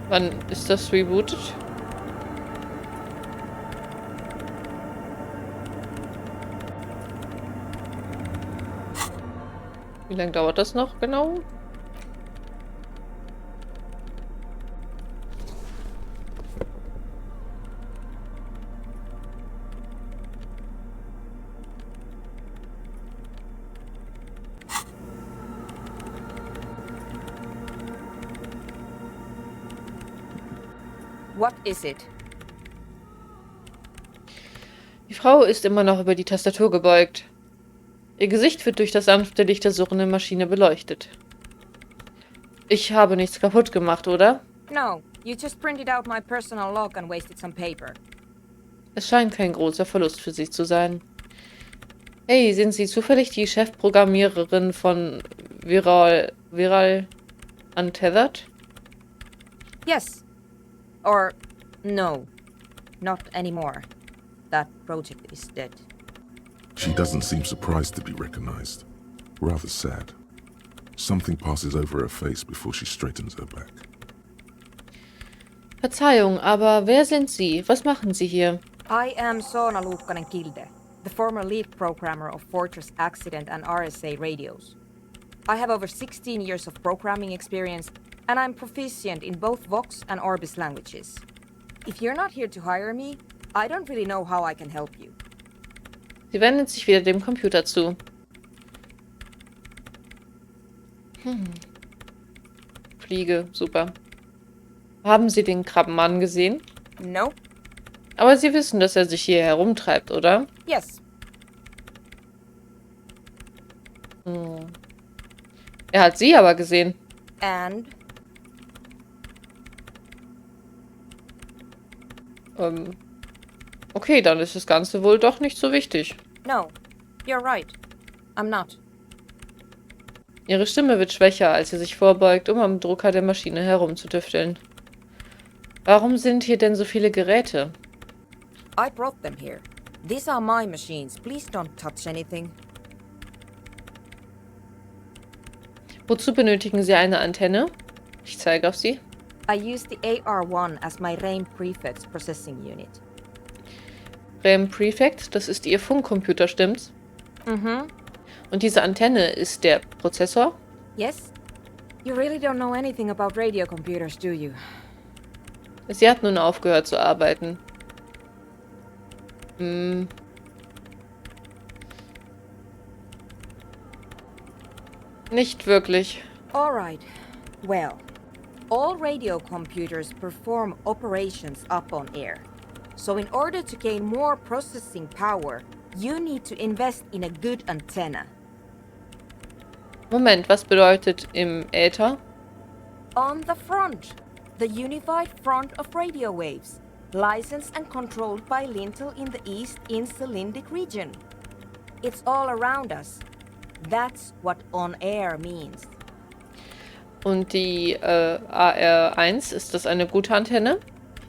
Wann ist das rebootet? Wie lange dauert das noch genau? What is it? Die Frau ist immer noch über die Tastatur gebeugt. Ihr Gesicht wird durch das sanfte Licht der suchenden Maschine beleuchtet. Ich habe nichts kaputt gemacht, oder? No, you just printed out my personal log and wasted some paper. Es scheint kein großer Verlust für Sie zu sein. Hey, sind Sie zufällig die Chefprogrammiererin von Viral Untethered? Yes. Or no. Not anymore. That project is dead. She doesn't seem surprised to be recognized. Rather sad. Something passes over her face before she straightens her back. Verzeihung, aber wer sind Sie? Was machen Sie hier? I am Soona Luukkanen-Kilde, the former lead programmer of Fortress Accident and RSA radios. I have over 16 years of programming experience, and I'm proficient in both Vox and Orbis languages. If you're not here to hire me, I don't really know how I can help you. Sie wendet sich wieder dem Computer zu. Fliege, super. Haben Sie den Krabbenmann gesehen? No? Aber Sie wissen, dass er sich hier herumtreibt, oder? Yes. Er hat Sie aber gesehen. And? Okay, dann ist das Ganze wohl doch nicht so wichtig. No. You're right. I'm not. Ihre Stimme wird schwächer, als sie sich vorbeugt, um am Drucker der Maschine herumzutüfteln. Warum sind hier denn so viele Geräte? I brought them here. These are my machines. Please don't touch anything. Wozu benötigen Sie eine Antenne? Ich zeige auf sie. I use the AR1 as my RAIN prefix processing unit. RAM Prefect, das ist Ihr Funkcomputer, stimmt's? Mhm. Und diese Antenne ist der Prozessor? Yes? You really don't know anything about radio computers, do you? Sie hat nun aufgehört zu arbeiten. Nicht wirklich. Alright. Well, all radio computers perform operations up on air. So in order to gain more processing power, you need to invest in a good antenna. Moment, was bedeutet im Äther? On the front, the unified front of radio waves, licensed and controlled by Lintel in the east in Cylindic region. It's all around us. That's what on air means. Und die AR1, ist das eine gute Antenne?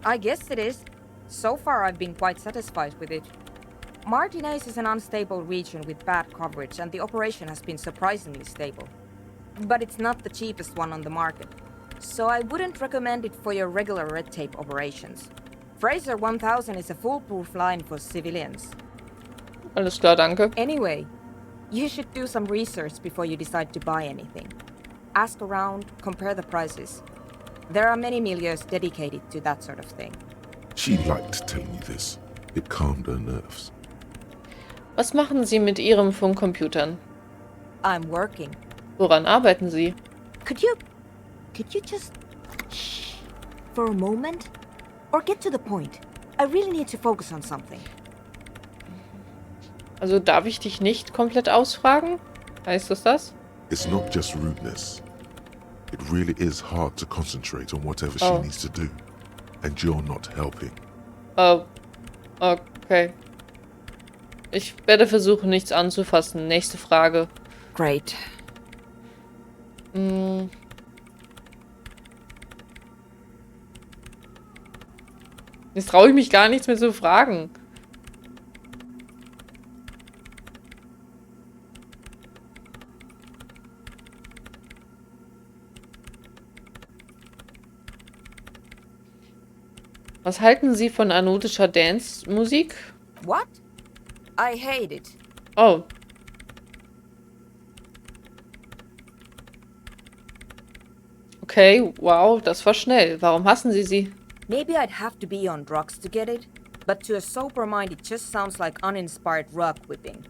I guess it is. So far I've been quite satisfied with it. Martinez is an unstable region with bad coverage and the operation has been surprisingly stable. But it's not the cheapest one on the market. So I wouldn't recommend it for your regular red tape operations. Fraser 1000 is a foolproof line for civilians. Alles klar, danke. Anyway, you should do some research before you decide to buy anything. Ask around, compare the prices. There are many milieus dedicated to that sort of thing. She liked telling me this. It calmed her nerves. Was machen Sie mit Ihren Funkcomputern? I'm working. Woran arbeiten Sie? Could you just shh for a moment? Or get to the point. I really need to focus on something. Also darf ich dich nicht komplett ausfragen? Heißt das das? It's not just rudeness. It really is hard to concentrate on whatever she needs to do. And you're not helping. Oh, okay. Ich werde versuchen, nichts anzufassen. Nächste Frage. Great. Jetzt traue ich mich gar nichts mehr zu fragen. Was halten Sie von anodischer Dance-Musik? What? I hate it. Oh. Okay, wow, das war schnell. Warum hassen Sie sie? Maybe I'd have to be on drugs to get it, but to a sober mind it just sounds like uninspired rug whipping.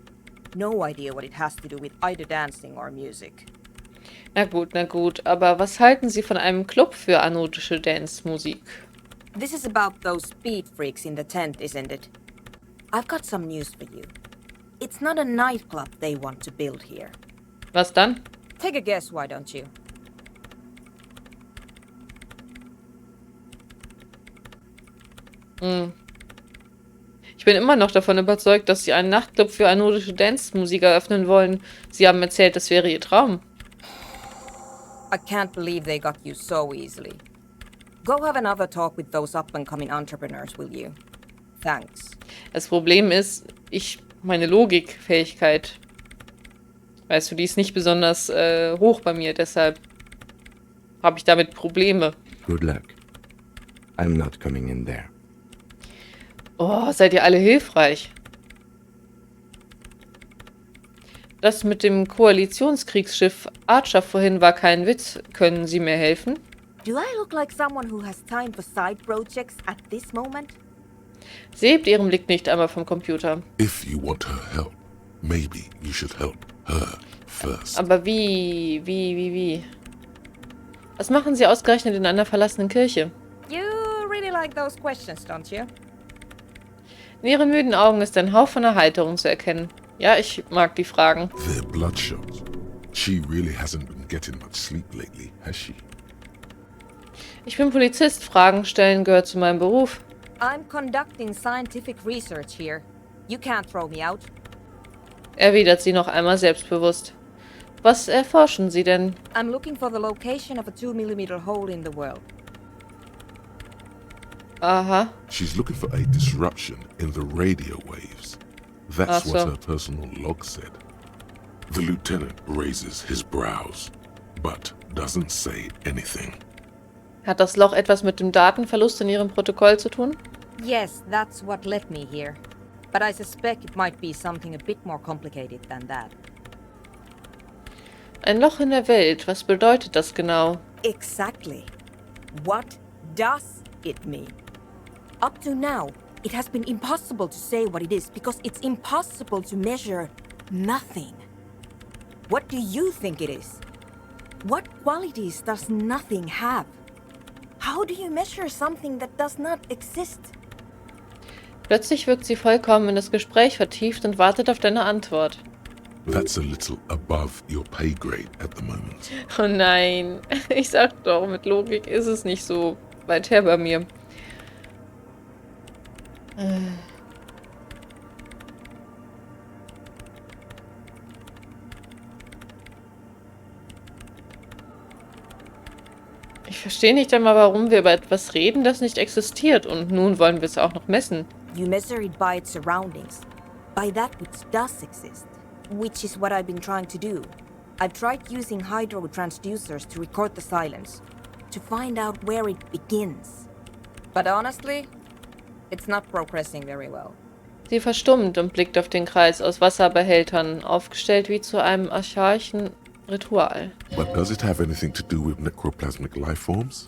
No idea what it has to do with either dancing or music. Na gut, aber was halten Sie von einem Club für anodische Dance-Musik? This is about those speed freaks in the tent, isn't it? I've got some news for you. It's not a nightclub they want to build here. Was dann? Take a guess, why don't you? Ich bin immer noch davon überzeugt, dass Sie einen Nachtclub für anodische Dance-Musik eröffnen wollen. Sie haben erzählt, das wäre Ihr Traum. I can't believe they got you so easily. Go have another talk with those up-and-coming entrepreneurs, will you? Thanks. Das Problem ist, meine Logikfähigkeit, weißt du, die ist nicht besonders hoch bei mir, deshalb habe ich damit Probleme. Good luck. I'm not coming in there. Oh, seid ihr alle hilfreich. Das mit dem Koalitionskriegsschiff Archer vorhin war kein Witz. Können Sie mir helfen? Do I look like someone who has time for side projects at this moment? Sie hebt ihren Blick nicht einmal vom Computer. If you want her help, maybe you should help her first. Aber wie? Was machen Sie ausgerechnet in einer verlassenen Kirche? You really like those questions, don't you? In ihren müden Augen ist ein Hauch von Erheiterung zu erkennen. Ja, ich mag die Fragen. They're bloodshot. She really hasn't been getting much sleep lately, has she? Ich bin Polizist. Fragen stellen gehört zu meinem Beruf. I'm conducting scientific research here. You can't throw me out. Erwidert sie noch einmal selbstbewusst. Was erforschen Sie denn? I'm looking for the location of a 2mm hole in the world. Aha. She's looking for a disruption in the radio waves. That's Ah, what so. her personal log said. The lieutenant raises his brows, but doesn't say anything. Hat das Loch etwas mit dem Datenverlust in Ihrem Protokoll zu tun? Yes, that's what led me here. But I suspect it might be something a bit more complicated than that. Ein Loch in der Welt. Was bedeutet das genau? Exactly. What does it mean? Up to now, it has been impossible to say what it is because it's impossible to measure nothing. What do you think it is? What qualities does nothing have? How do you measure something that does not exist? Plötzlich wirkt sie vollkommen in das Gespräch vertieft und wartet auf deine Antwort. That's a little above your pay grade at the moment. Oh nein. Ich sag doch, mit Logik ist es nicht so weit her bei mir. Ich verstehe nicht einmal, warum wir über etwas reden, das nicht existiert. Und nun wollen wir es auch noch messen. You measure it by its surroundings, by that which does exist, which is what I've been trying to do. I've tried using hydro transducers to record the silence, to find out where it begins. But honestly, it's not progressing very well. Sie verstummt und blickt auf den Kreis aus Wasserbehältern, aufgestellt wie zu einem archaischen Ritual. But does it have anything to do with necroplasmic life forms?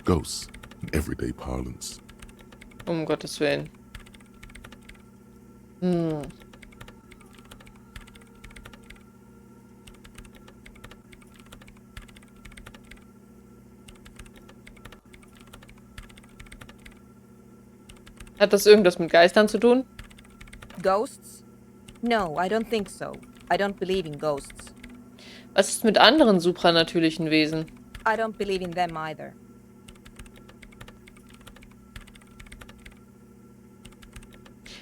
Ghosts, in everyday parlance. Um Gottes Willen. Hat das irgendwas mit Geistern zu tun? Ghosts? No, I don't think so. I don't believe in ghosts. Was ist mit anderen supranatürlichen Wesen? I don't believe in them either.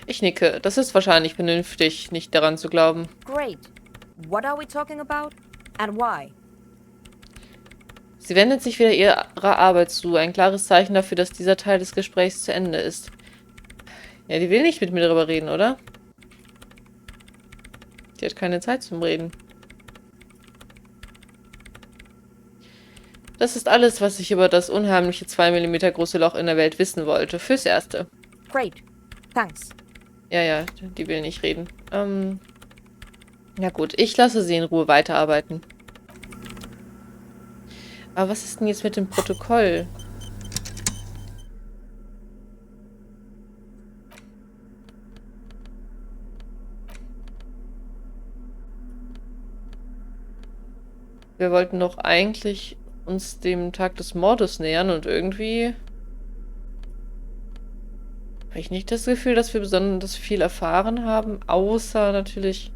Ich nicke. Das ist wahrscheinlich vernünftig, nicht daran zu glauben. Great. What are we talking about? And why? Sie wendet sich wieder ihrer Arbeit zu. Ein klares Zeichen dafür, dass dieser Teil des Gesprächs zu Ende ist. Ja, die will nicht mit mir darüber reden, oder? Die hat keine Zeit zum Reden. Das ist alles, was ich über das unheimliche 2 Millimeter große Loch in der Welt wissen wollte. Fürs Erste. Great. Thanks. Ja, die will nicht reden. Ja gut, ich lasse sie in Ruhe weiterarbeiten. Aber was ist denn jetzt mit dem Protokoll? Wir wollten doch eigentlich uns dem Tag des Mordes nähern und irgendwie habe ich nicht das Gefühl, dass wir besonders viel erfahren haben, außer natürlich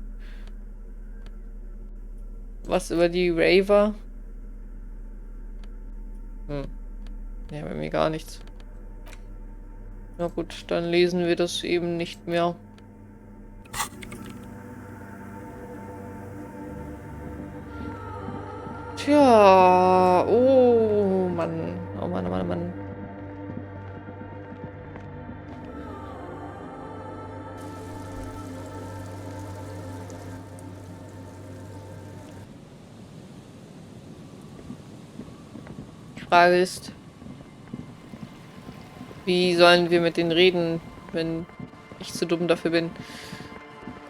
was über die Raver. Ja, bei mir gar nichts. Na gut, dann lesen wir das eben nicht mehr. Tja, oh Mann. Oh Mann, oh Mann, oh Mann. Die Frage ist, wie sollen wir mit denen reden, wenn ich zu dumm dafür bin?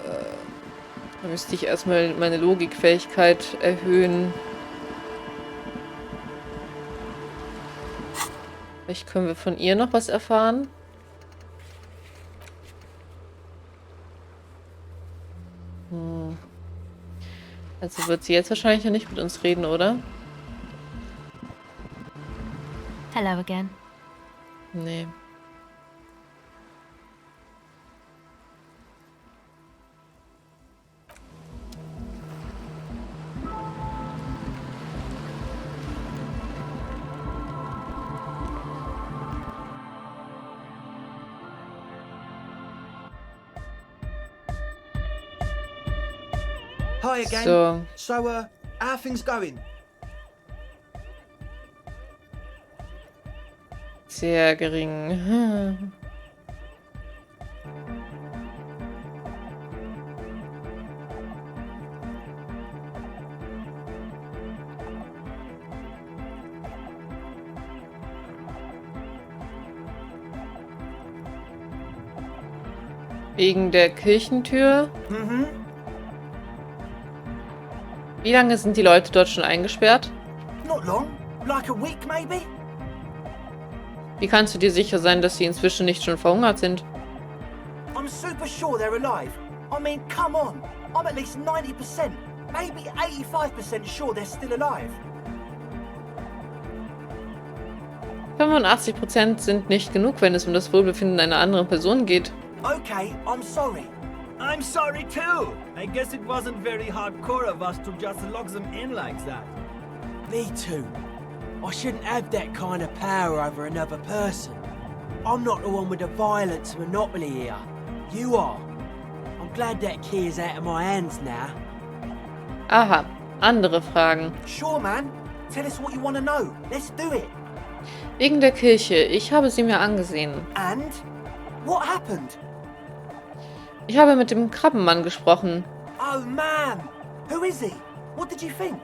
Da müsste ich erstmal meine Logikfähigkeit erhöhen. Vielleicht können wir von ihr noch was erfahren. Also wird sie jetzt wahrscheinlich ja nicht mit uns reden, oder? Hello again. Nee. Hi again. So. So, how are things going? Sehr gering. Wegen der Kirchentür. Mhm. Wie lange sind die Leute dort schon eingesperrt? Not long. Like a week, maybe? Wie kannst du dir sicher sein, dass sie inzwischen nicht schon verhungert sind? I'm super sure they're alive. I mean, come on. I'm at least 90%, maybe 85% sure they're still alive. 85% sind nicht genug, wenn es um das Wohlbefinden einer anderen Person geht. Okay, I'm sorry. I'm sorry too. I guess it wasn't very hardcore of us to just lock them in like that. Me too. I shouldn't have that kind of power over another person. I'm not the one with the violence monopoly here. You are. I'm glad that key is out of my hands now. Aha, andere Fragen. Sure, man. Tell us what you want to know. Let's do it. Wegen der Kirche. Ich habe sie mir angesehen. And? What happened? Ich habe mit dem Krabbenmann gesprochen. Oh, man. Who is he? What did you think?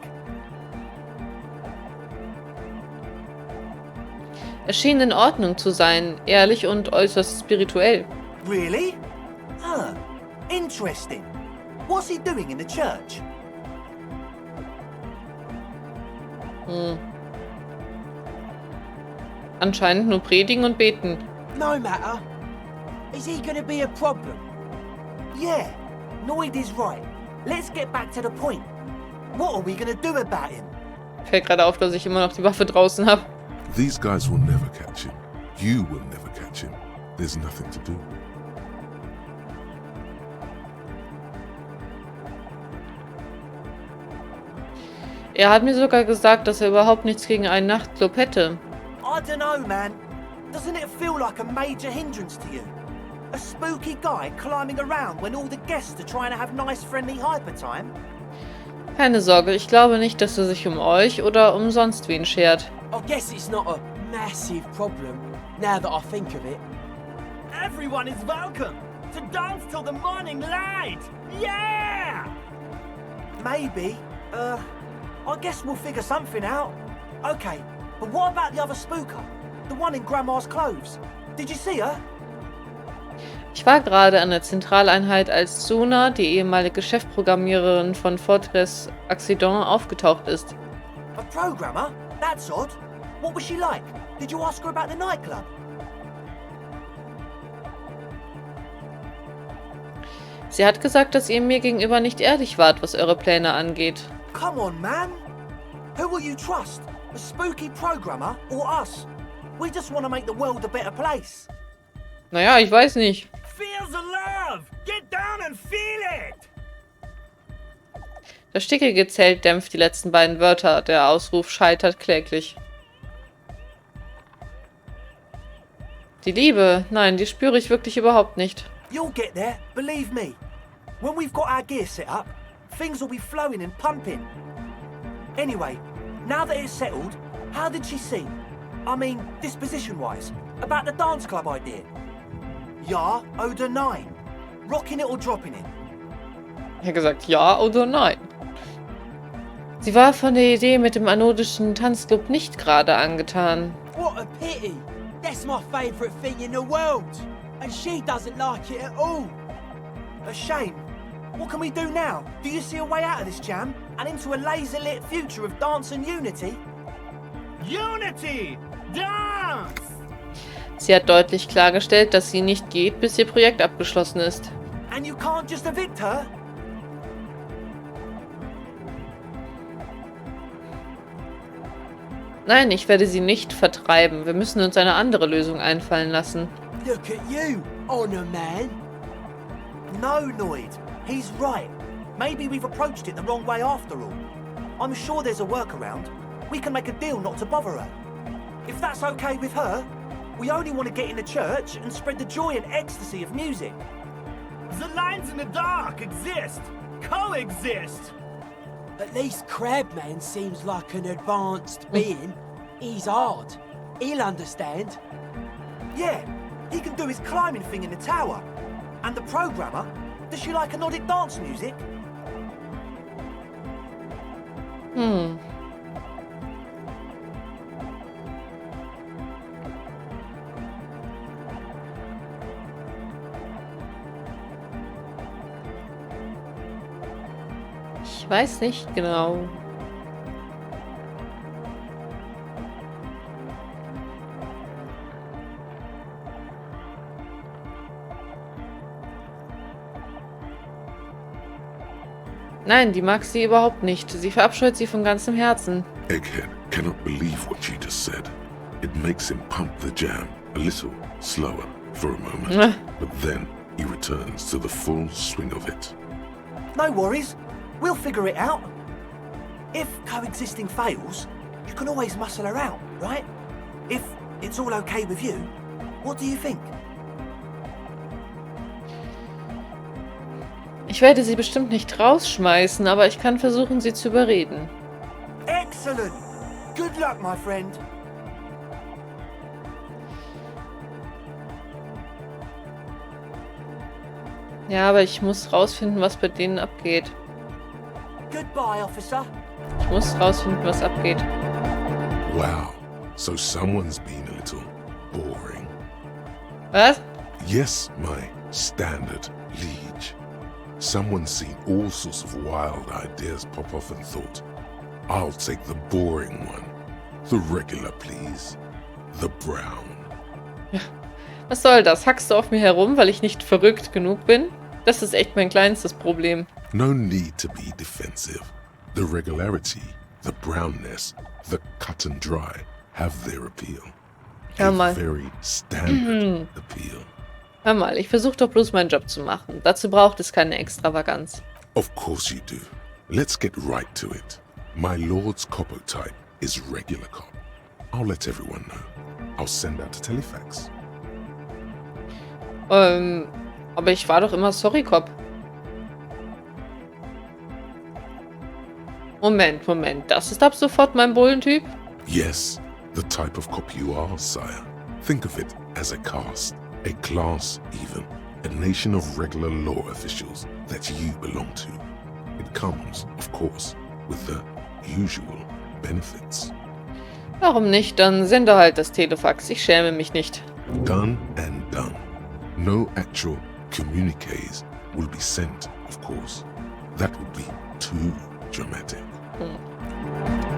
Er schien in Ordnung zu sein, ehrlich und äußerst spirituell. Really? Huh. Interesting. What's he doing in the church? Anscheinend nur predigen und beten. No matter. Is he gonna be a problem? Yeah, Noid is right. Let's get back to the point. What are we gonna do about him? Fällt gerade auf, dass ich immer noch die Waffe draußen habe. These guys will never catch him. You will never catch him. There's nothing to do. Er hat mir sogar gesagt, dass er überhaupt nichts gegen einen Nachtclub hätte. I don't know, man. Doesn't it feel like a major hindrance to you? A spooky guy climbing around when all the guests are trying to have nice, friendly hyper time? Keine Sorge, ich glaube nicht, dass er sich um euch oder um sonst wen schert. I guess it's not a massive problem, now that I think of it. Everyone is welcome to dance till the morning light. Yeah! Maybe. I guess we'll figure something out. Okay, but what about the other spooker? The one in Grandma's clothes? Did you see her? Ich war gerade an der Zentraleinheit, als Suna, die ehemalige Chefprogrammiererin von Fortress Accident, aufgetaucht ist. A programmer? That's odd. What was she like? Did you ask her about the nightclub? Sie hat gesagt, dass ihr mir gegenüber nicht ehrlich wart, was eure Pläne angeht. Come on, man. Who will you trust? A spooky programmer or us? We just want to make the world a better place. Naja, ich weiß nicht. Feel the love! Get down and feel it! Das stickige Zelt dämpft die letzten beiden Wörter. Der Ausruf scheitert kläglich. Die Liebe? Nein, die spüre ich wirklich überhaupt nicht. You'll get there, believe me. When we've got our gear set up, things will be flowing and pumping. Anyway, now that it's settled, how did she seem? I mean, disposition-wise, about the dance club idea. Ja oder nein? Rocking it or dropping it? Ich habe gesagt, ja oder nein. Sie war von der Idee mit dem anodischen Tanzclub nicht gerade angetan. What a pity! That's my favourite thing in the world! And she doesn't like it at all! A shame. What can we do now? Do you see a way out of this jam and into a laser-lit future of dance and unity? Unity! Dance! Sie hat deutlich klargestellt, dass sie nicht geht, bis ihr Projekt abgeschlossen ist. And you can't just evict her? Nein, ich werde sie nicht vertreiben. Wir müssen uns eine andere Lösung einfallen lassen. Look at you, Honor Man! No, Noid. He's right. Maybe we've approached it the wrong way after all. I'm sure there's a workaround. We can make a deal not to bother her. If that's okay with her, we only want to get in the church and spread the joy and ecstasy of music. The lines in the dark exist! Coexist! At least Crabman seems like an advanced being. He's hard. He'll understand. Yeah, he can do his climbing thing in the tower. And the programmer, does she like Nordic dance music? Ich weiß nicht genau. Nein, die mag sie überhaupt nicht. Sie verabscheut sie von ganzem Herzen. Egghead cannot believe what she just said. It makes him pump the jam a little slower for a moment, but then he returns to the full swing of it. No worries. We'll figure it out. If coexisting fails, you can always muscle her out, right? If it's all okay with you, what do you think? Ich werde sie bestimmt nicht rausschmeißen, aber ich kann versuchen, sie zu überreden. Excellent! Good luck, my friend. Ja, aber ich muss rausfinden, was bei denen abgeht. Goodbye, officer. Ich muss rausfinden, was abgeht. Wow, so someone's been a little boring. Was? Yes, my standard liege. Someone's seen all sorts of wild ideas pop off and thought, I'll take the boring one. The regular, please. The brown. Was soll das? Hackst du auf mir herum, weil ich nicht verrückt genug bin? Das ist echt mein kleinstes Problem. No need to be defensive. The regularity, the brownness, the cut and dry have their appeal. Hör mal. A very standard appeal. Hör mal, ich versuche doch bloß meinen Job zu machen. Dazu braucht es keine Extravaganz. Of course you do. Let's get right to it. My lord's coppo type is regular cop. I'll let everyone know. I'll send out a telefax. Aber ich war doch immer Sorry Cop. Moment. Das ist ab sofort mein Bullentyp? Yes, the type of cop you are, sire. Think of it as a caste, a class even, a nation of regular law officials that you belong to. It comes, of course, with the usual benefits. Warum nicht? Dann sende halt das Telefax. Ich schäme mich nicht. Done and done. No actual communiques will be sent, of course. That would be too dramatic. Hm.